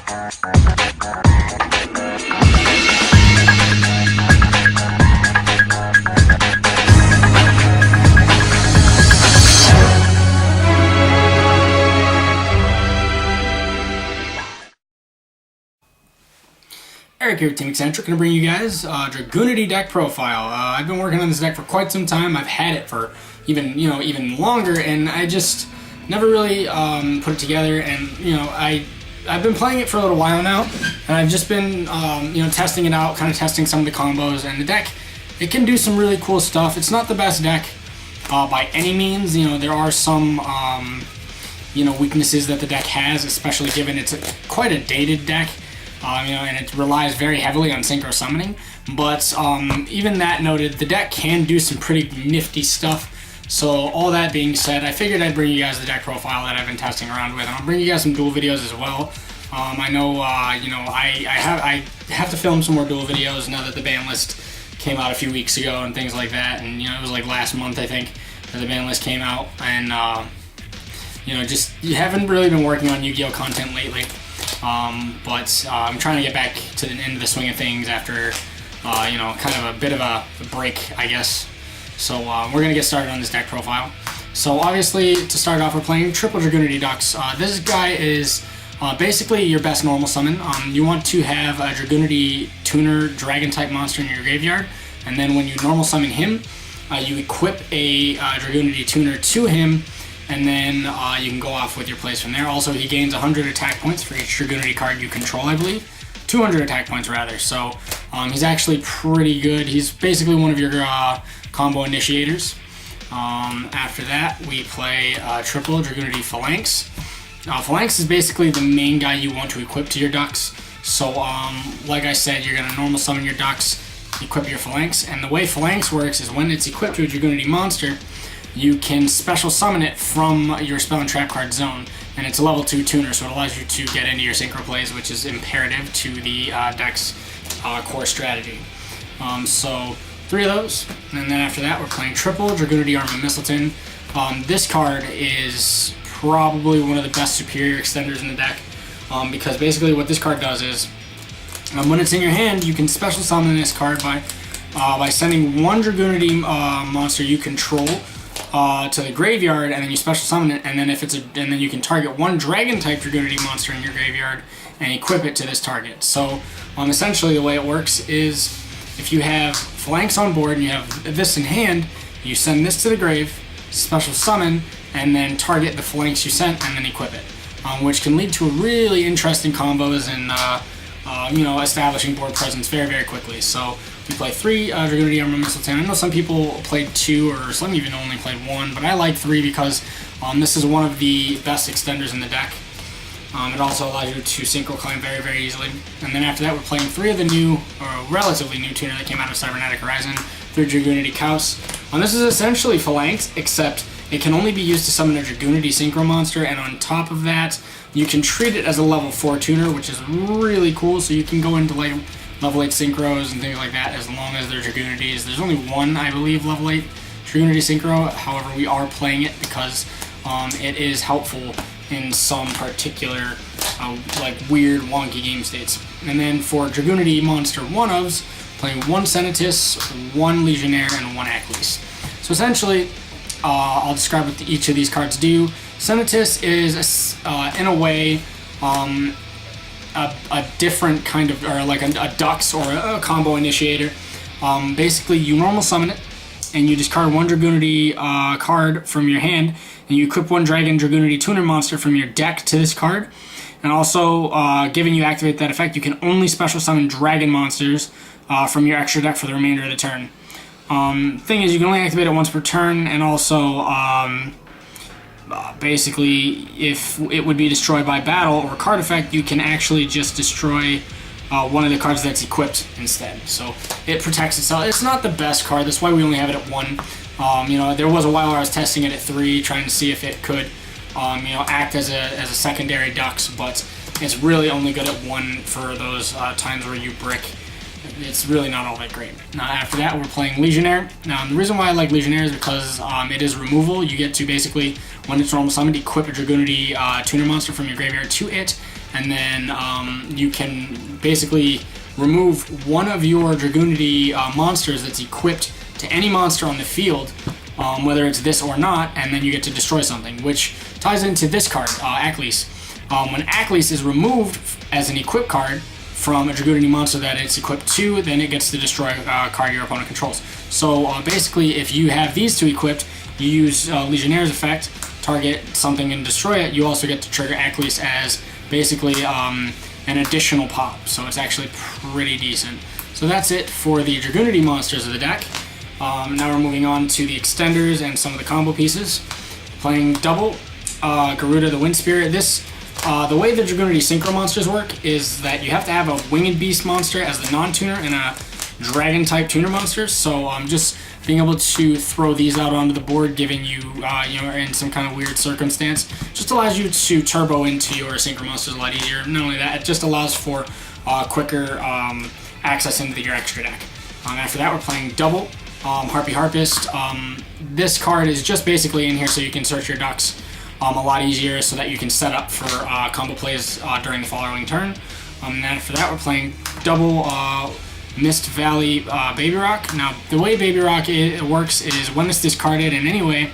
Eric here with Team Eccentric, going to bring you guys Dragunity deck profile. I've been working on this deck for quite some time. I've had it for even longer, and I just never really put it together. And I've been playing it for a little while now, and I've just been testing it out, kind of testing some of the combos. And the deck, it can do some really cool stuff. It's not the best deck by any means. There are some weaknesses that the deck has, especially given it's quite a dated deck. And it relies very heavily on synchro summoning, but even that noted, the deck can do some pretty nifty stuff. So all that being said, I figured I'd bring you guys the deck profile that I've been testing around with, and I'll bring you guys some duel videos as well. I know, I have to film some more duel videos now that the ban list came out a few weeks ago and things like that, and it was like last month I think that the ban list came out, and just you haven't really been working on Yu-Gi-Oh content lately. But I'm trying to get back to the end of the swing of things after, kind of a bit of a break, I guess. So we're going to get started on this deck profile. So obviously, to start off, we're playing triple Dragunity ducks. This guy is basically your best normal summon. You want to have a Dragunity tuner dragon type monster in your graveyard, and then when you normal summon him, you equip a Dragunity tuner to him, and then you can go off with your plays from there. Also, he gains 100 attack points for each Dragunity card you control, I believe. 200 attack points, rather. So he's actually pretty good. He's basically one of your combo initiators. After that, we play triple Dragunity Phalanx. Phalanx is basically the main guy you want to equip to your ducks. So, like I said, you're going to normal summon your ducks, equip your Phalanx, and the way Phalanx works is when it's equipped to a Dragunity monster, you can special summon it from your spell and trap card zone, and it's a level 2 tuner, so it allows you to get into your synchro plays, which is imperative to the deck's core strategy. So 3 of those, and then after that we're playing triple Dragunity Arm of Mistleton. This card is probably one of the best superior extenders in the deck, because basically what this card does is, when it's in your hand, you can special summon this card by sending one Dragunity monster you control to the graveyard, and then you special summon it, and then you can target one dragon type Dragunity monster in your graveyard and equip it to this target. So essentially the way it works is, if you have Phalanx on board and you have this in hand, you send this to the grave, special summon, and then target the Phalanx you sent and then equip it, which can lead to really interesting combos and establishing board presence very, very quickly. So we play 3 Dragunity Arm of Mistleton. I know some people played 2, or some even only played 1, but I like 3 because this is one of the best extenders in the deck. It also allows you to synchro climb very, very easily. And then after that, we're playing 3 of the new, or relatively new tuner that came out of Cybernetic Horizon, 3 Dragunity Kaus. This is essentially Phalanx, except it can only be used to summon a Dragunity synchro monster, and on top of that, you can treat it as a level 4 tuner, which is really cool, so you can go into like level 8 synchros and things like that as long as they're Dragunities. There's only one, I believe, level 8 Dragunity synchro. However, we are playing it because it is helpful in some particular weird, wonky game states. And then for Dragunity monster 1-ofs, playing 1 Senatus, 1 Legionnaire, and 1 Achilles. So essentially, I'll describe what each of these cards do. Senatus is, in a way, a different kind of, or like a Dux or a combo initiator. Basically, you normal summon it, and you discard 1 Dragunity card from your hand, and you equip 1 Dragon Dragunity Tuner monster from your deck to this card. And also, given you activate that effect, you can only special summon Dragon monsters from your extra deck for the remainder of the turn. Thing is, you can only activate it once per turn, and also, basically, if it would be destroyed by battle or card effect, you can actually just destroy one of the cards that's equipped instead. So it protects itself. It's not the best card. That's why we only have it at 1. There was a while where I was testing it at 3, trying to see if it could, act as a secondary Dux, but it's really only good at 1 for those times where you brick it's really not all that great. Now after that, we're playing Legionnaire. Now the reason why I like Legionnaire is because it is removal. You get to basically, when it's normal summoned, equip a Dragunity tuner monster from your graveyard to it, and then you can basically remove one of your Dragunity monsters that's equipped to any monster on the field, whether it's this or not, and then you get to destroy something, which ties into this card, Aklis. When Aklis is removed as an equip card from a Dragunity monster that it's equipped to, then it gets to destroy a card your opponent controls. So basically, if you have these two equipped, you use Legionnaire's effect, target something and destroy it, you also get to trigger Aklis as basically an additional pop. So it's actually pretty decent. So that's it for the Dragunity monsters of the deck. Now we're moving on to the extenders and some of the combo pieces. Playing double Garuda the Wind Spirit. The way the Dragunity Synchro monsters work is that you have to have a Winged Beast monster as the non-tuner and a Dragon type tuner monster. So just being able to throw these out onto the board, giving you, in some kind of weird circumstance, just allows you to turbo into your Synchro monsters a lot easier. Not only that, it just allows for quicker access into your extra deck. After that, we're playing double Harpy Harpist. This card is just basically in here so you can search your decks a lot easier, so that you can set up for combo plays during the following turn. And after that, we're playing double Mist Valley Baby Rock. Now, the way Baby Rock works is when it's discarded in any way,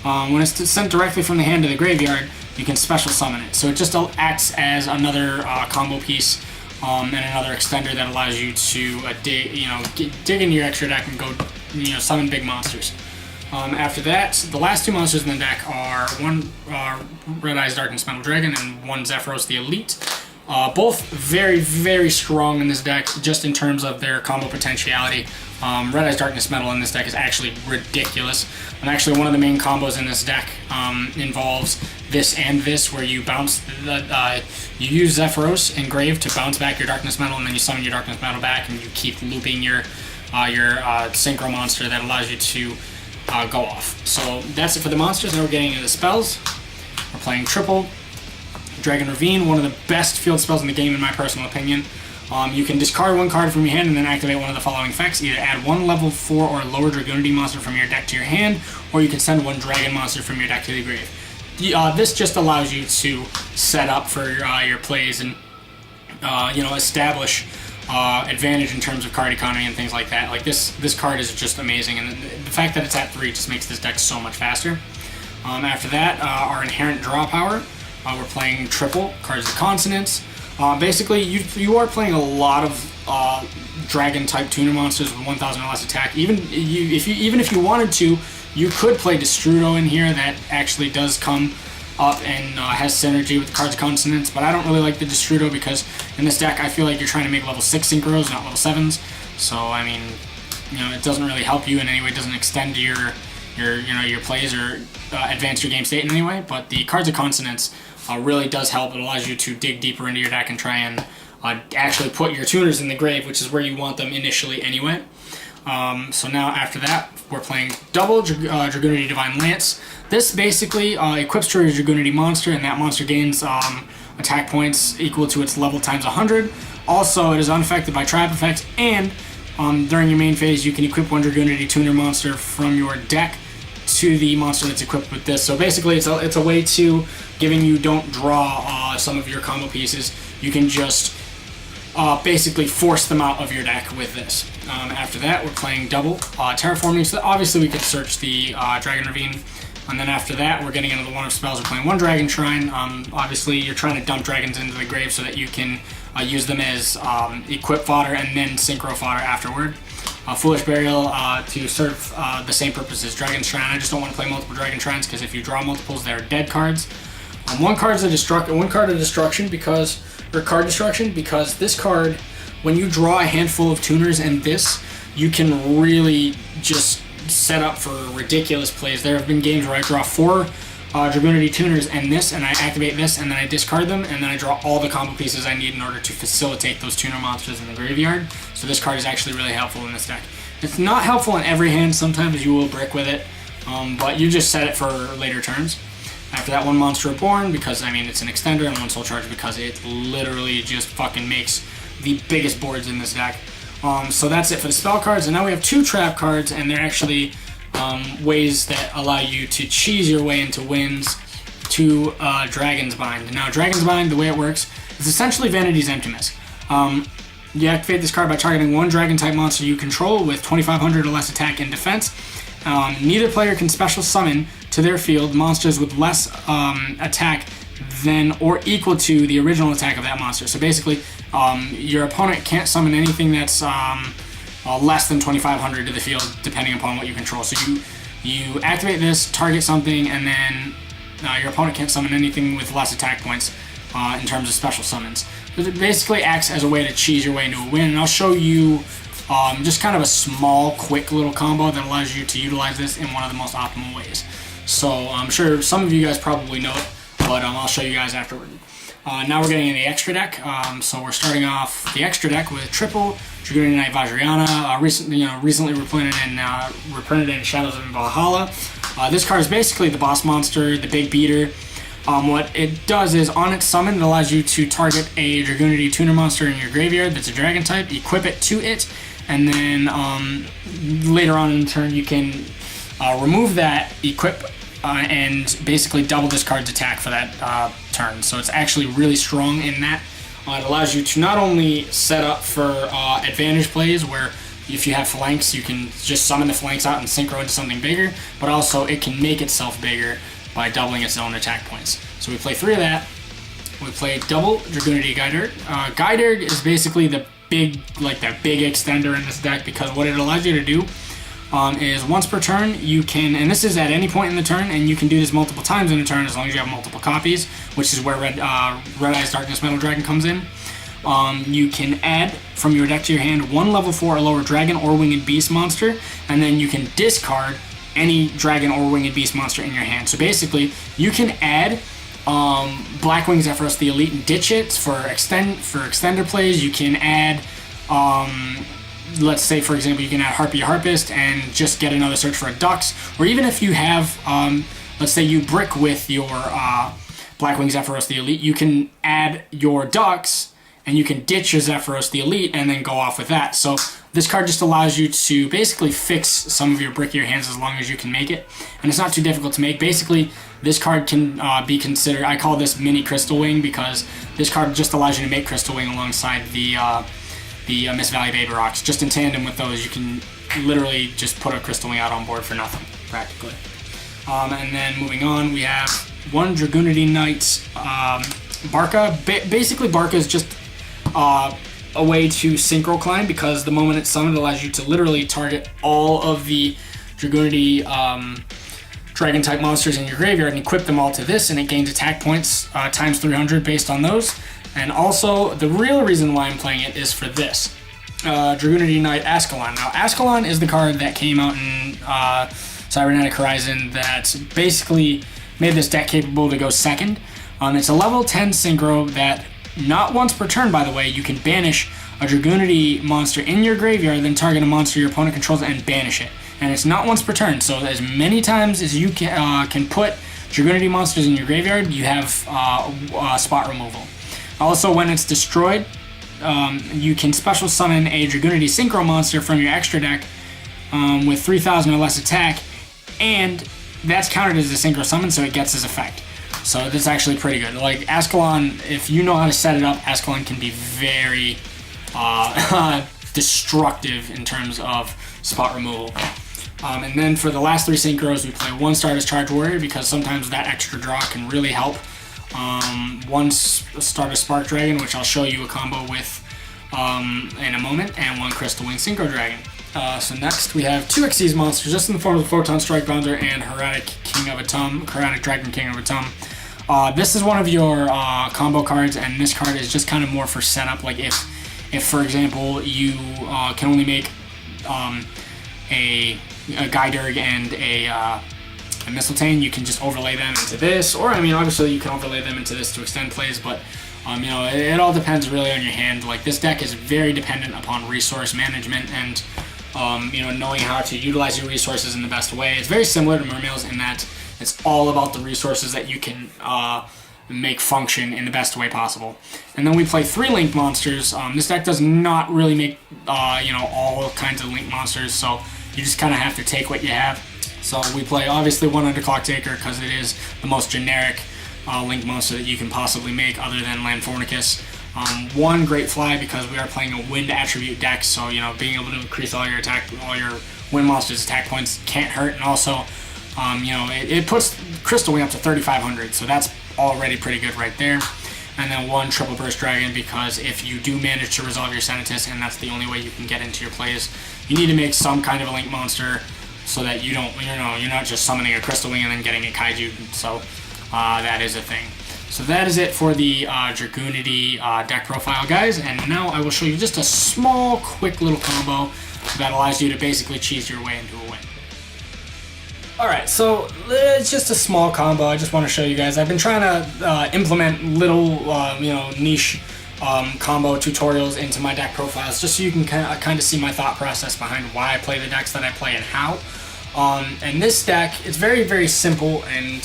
when it's sent directly from the hand to the graveyard, you can special summon it. So it just acts as another combo piece and another extender that allows you to dig into your extra deck and go summon big monsters. After that, the last two monsters in the deck are one Red Eyes Darkness Metal Dragon and one Zephyros the Elite. Both very, very strong in this deck, just in terms of their combo potentiality. Red Eyes Darkness Metal in this deck is actually ridiculous. And actually one of the main combos in this deck involves this and this, where you bounce you use Zephyros Engrave to bounce back your Darkness Metal, and then you summon your Darkness Metal back, and you keep looping your Synchro monster that allows you to go off. So that's it for the monsters. Now we're getting into the spells. We're playing triple Dragon Ravine, one of the best field spells in the game in my personal opinion. You can discard one card from your hand and then activate one of the following effects. Either add one level 4 or lower Dragunity monster from your deck to your hand, or you can send one Dragon monster from your deck to the grave. This just allows you to set up for your plays and establish advantage in terms of card economy and things like that. Like this card is just amazing, and the fact that it's at 3 just makes this deck so much faster. After that, our inherent draw power. We're playing triple cards of consonants. Basically, you are playing a lot of dragon type tuner monsters with 1,000 or less attack. Even if you wanted to, you could play Destrudo in here. That actually does come up and has synergy with the cards of consonants, but I don't really like the Destrudo because in this deck I feel like you're trying to make level 6 synchros, not level 7s. So I mean, it doesn't really help you in any way. It doesn't extend your plays or advance your game state in any way. But the cards of consonants really does help. It allows you to dig deeper into your deck and try and actually put your tuners in the grave, which is where you want them initially anyway. So now after that, we're playing double Dragunity Divine Lance. This basically equips to your Dragunity monster, and that monster gains attack points equal to its level times 100. Also, it is unaffected by trap effects, and during your main phase, you can equip one Dragunity tuner monster from your deck to the monster that's equipped with this. So basically, it's a way to, given you don't draw some of your combo pieces, you can just basically force them out of your deck with this. After that, we're playing double Terraforming. So obviously, we could search the Dragon Ravine. And then after that, we're getting into the one-off spells. We're playing one Dragon Shrine. Obviously, you're trying to dump dragons into the grave so that you can use them as equip fodder and then synchro fodder afterward. Foolish Burial to serve the same purpose as Dragon Shrine. I just don't want to play multiple Dragon Shrines because if you draw multiples, they're dead cards. One card of destruction because this card, when you draw a handful of tuners and this, you can really just set up for ridiculous plays. There have been games where I draw 4 Dragunity tuners and this, and I activate this, and then I discard them, and then I draw all the combo pieces I need in order to facilitate those tuner monsters in the graveyard. So this card is actually really helpful in this deck. It's not helpful in every hand. Sometimes you will brick with it, but you just set it for later turns. After that, one Monster Reborn, because, I mean, it's an extender, and one Soul Charge because it literally just fucking makes the biggest boards in this deck. So that's it for the spell cards, and now we have 2 trap cards, and they're actually ways that allow you to cheese your way into wins to Dragon's Bind. Now, Dragon's Bind, the way it works, is essentially Vanity's Emptiness. You activate this card by targeting 1 Dragon-type monster you control with 2,500 or less attack and defense. Neither player can special summon to their field monsters with less attack than or equal to the original attack of that monster. So basically, your opponent can't summon anything that's less than 2,500 to the field, depending upon what you control. So you activate this, target something, and then your opponent can't summon anything with less attack points in terms of special summons. It basically acts as a way to cheese your way into a win, and I'll show you just kind of a small, quick little combo that allows you to utilize this in one of the most optimal ways. So I'm sure some of you guys probably know it, but I'll show you guys afterward. Now we're getting in the extra deck. So we're starting off the extra deck with triple Dragunity Knight Vajrayana, recently reprinted in Shadows of Valhalla. This card is basically the boss monster, the big beater. What it does is, on its summon, it allows you to target a Dragunity tuner monster in your graveyard that's a dragon type, equip it to it, and then later on in the turn you can remove that equip and basically double this card's attack for that turn. So it's actually really strong in that. It allows you to not only set up for advantage plays where if you have flanks you can just summon the flanks out and synchro into something bigger, but also it can make itself bigger by doubling its own attack points. So we play 3 of that. We play double Dragunity Guiderg. Guiderg is basically the big extender in this deck, because what it allows you to do is once per turn you can, and this is at any point in the turn, and you can do this multiple times in a turn as long as you have multiple copies, which is where Red Eye's Darkness Metal Dragon comes in. You can add from your deck to your hand 1 level 4 or lower dragon or winged beast monster, and then you can discard any dragon or winged beast monster in your hand. So basically, you can add Blackwing Zephyros the Elite and ditch it for extender plays. You can add, let's say for example, you can add Harpy Harpist and just get another search for a Dux. Or even if you have, let's say you brick with your Blackwing Zephyros the Elite, you can add your Dux and you can ditch your Zephyros the Elite and then go off with that. So this card just allows you to basically fix some of your brickier hands as long as you can make it. And it's not too difficult to make. Basically, this card can be considered, I call this mini Crystal Wing, because this card just allows you to make Crystal Wing alongside the Miss Valley Baby Rocks. Just in tandem with those, you can literally just put a Crystal Wing out on board for nothing, practically. And then moving on, we have 1 Dragunity Knight Barca. Basically, Barca is just a way to synchro climb, because the moment it's summoned, it allows you to literally target all of the Dragunity dragon type monsters in your graveyard and equip them all to this, and it gains attack points times 300 based on those. And also, the real reason why I'm playing it is for this, Dragunity Knight Ascalon. Now, Ascalon is the card that came out in Cybernetic Horizon that basically made this deck capable to go second. It's a level 10 synchro that, not once per turn, by the way, you can banish a Dragunity monster in your graveyard, then target a monster your opponent controls and banish it. And it's not once per turn, so as many times as you can put Dragunity monsters in your graveyard, you have spot removal. Also, when it's destroyed, you can special summon a Dragunity Synchro monster from your extra deck with 3,000 or less attack, and that's counted as a Synchro summon, so it gets this effect. So that's actually pretty good. Like, Ascalon, if you know how to set it up, Ascalon can be very destructive in terms of spot removal. And then for the last 3 synchros, we play 1 Stardust Charge Warrior, because sometimes that extra draw can really help. 1 Stardust Spark Dragon, which I'll show you a combo with in a moment, and 1 Crystal Wing Synchro Dragon. So next we have 2 Xyz monsters, just in the form of Photon Strike Bounder and Heretic Dragon King of Atum. This is one of your combo cards, and this card is just kind of more for setup. Like if for example you can only make a Guiderg and a Mistletoe, you can just overlay them into this, or I mean obviously you can overlay them into this to extend plays, but it all depends really on your hand. Like, this deck is very dependent upon resource management and knowing how to utilize your resources in the best way. It's very similar to Mermails in that it's all about the resources that you can make function in the best way possible. And then we play 3 link monsters. This deck does not really make all kinds of link monsters, so you just kind of have to take what you have. So we play obviously 1 Underclock Taker because it is the most generic link monster that you can possibly make other than Landfornicus. 1 Great Fly because we are playing a wind attribute deck, so being able to increase all your wind monsters' attack points can't hurt, and also it puts Crystal Wing up to 3,500, so that's already pretty good right there. And then 1 Triple Burst Dragon because if you do manage to resolve your Sanitas, and that's the only way you can get into your plays, you need to make some kind of a link monster so that you're not just summoning a Crystal Wing and then getting a Kaiju. So that is a thing. So that is it for the Dragunity deck profile, guys. And now I will show you just a small, quick little combo that allows you to basically cheese your way into a win. Alright, so it's just a small combo. I just want to show you guys. I've been trying to implement little, niche combo tutorials into my deck profiles just so you can kind of see my thought process behind why I play the decks that I play and how. And this deck, it's very, very simple and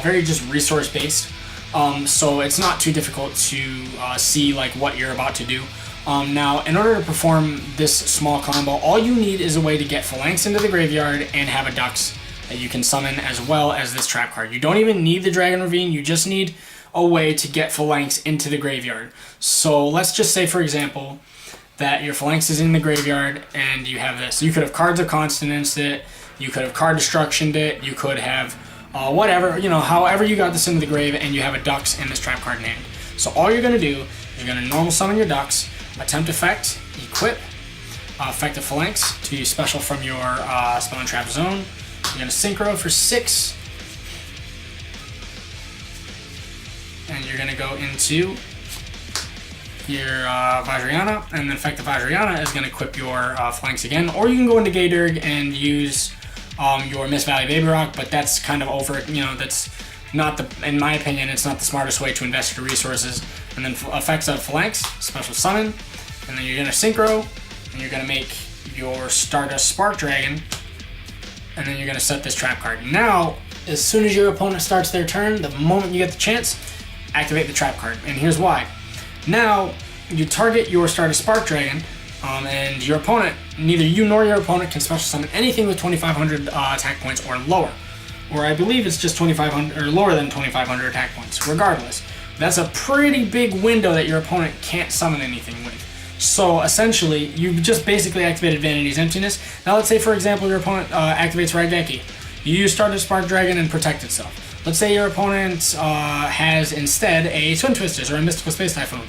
very just resource based. So it's not too difficult to see like what you're about to do. Now, in order to perform this small combo, all you need is a way to get Phalanx into the graveyard and have a Dux that you can summon as well as this trap card. You don't even need the Dragon Ravine, you just need a way to get Phalanx into the graveyard. So let's just say, for example, that your Phalanx is in the graveyard and you have this. You could have Cards of Consonance it, you could have Card Destructioned it, you could have whatever, however you got this into the grave, and you have a Dux and this trap card in hand. So all you're going to do is you're going to normal summon your Dux, attempt effect, equip, effective Phalanx to special from your spell and trap zone. You're going to synchro for 6, and you're going to go into your Vajrayana, and then effective Vajrayana is going to equip your Phalanx again, or you can go into Gayderg and use your Mist Valley Baby Rock, but that's kind of over, that's not in my opinion, it's not the smartest way to invest your resources. And then effects of Phalanx, special summon, and then you're going to synchro, and you're going to make your Stardust Spark Dragon, and then you're going to set this trap card. Now, as soon as your opponent starts their turn, the moment you get the chance, activate the trap card. And here's why. Now, you target your Stardust Spark Dragon, and your opponent, neither you nor your opponent can special summon anything with 2,500 attack points or lower. Or I believe it's just 2,500 or lower than 2,500 attack points, regardless. That's a pretty big window that your opponent can't summon anything with. So essentially, you've just basically activated Vanity's Emptiness. Now let's say, for example, your opponent activates Raigeki. You use Stardust Spark Dragon and protect itself. Let's say your opponent has instead a Twin Twisters or a Mystical Space Typhoon.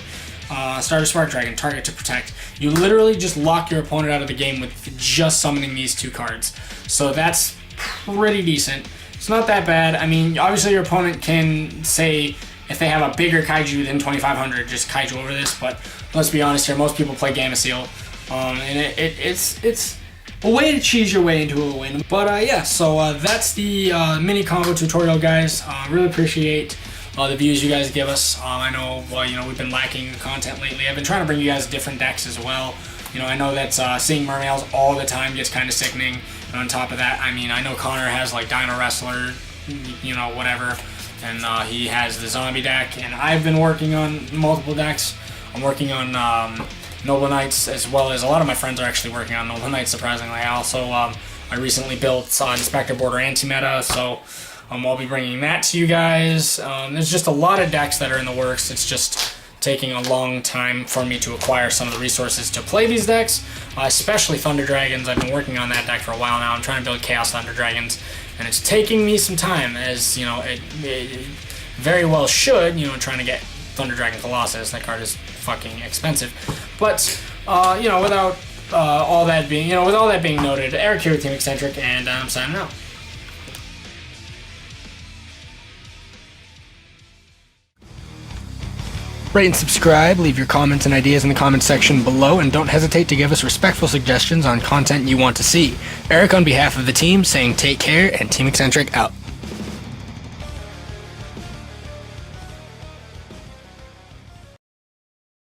Stardust Spark Dragon, target to protect. You literally just lock your opponent out of the game with just summoning these 2 cards. So that's pretty decent. It's not that bad. I mean, obviously your opponent can say, if they have a bigger Kaiju than 2,500, just Kaiju over this, but let's be honest here, most people play Gamma Seal, and it's a way to cheese your way into a win. But yeah, so that's the mini combo tutorial, guys. Really appreciate the views you guys give us. I know, we've been lacking content lately. I've been trying to bring you guys different decks as well. I know that seeing Mermails all the time gets kind of sickening. And on top of that, I mean, I know Connor has like Dino Wrestler, whatever, and he has the zombie deck, and I've been working on multiple decks. I'm working on Noble Knights, as well as a lot of my friends are actually working on Noble Knights, surprisingly. I also, I recently built Inspector Border Anti-Meta, so I'll be bringing that to you guys. There's just a lot of decks that are in the works. It's just taking a long time for me to acquire some of the resources to play these decks, especially Thunder Dragons. I've been working on that deck for a while now. I'm trying to build Chaos Thunder Dragons, and it's taking me some time, as it very well should, trying to get Thunder Dragon Colossus. That card is fucking expensive. But, without all that being, with all that being noted, Eric here with Team Eccentric, and I'm signing out. Rate and subscribe, leave your comments and ideas in the comments section below, and don't hesitate to give us respectful suggestions on content you want to see. Eric on behalf of the team saying take care, and Team Eccentric out.